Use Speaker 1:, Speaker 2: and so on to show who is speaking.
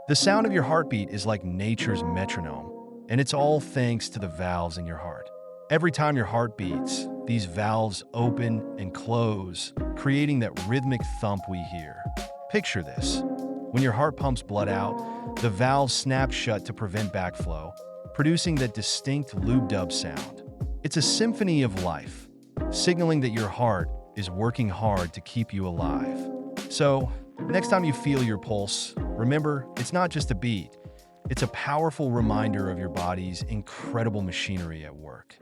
Speaker 1: The sound of your heartbeat is like nature's metronome, and it's all thanks to the valves in your heart. Every time your heart beats, these valves open and close, creating that rhythmic thump we hear. Picture this. When your heart pumps blood out, the valves snap shut to prevent backflow, producing that distinct lube-dub sound. It's a symphony of life, signaling that your heart is working hard to keep you alive. So, next time you feel your pulse, remember, it's not just a beat. It's a powerful reminder of your body's incredible machinery at work.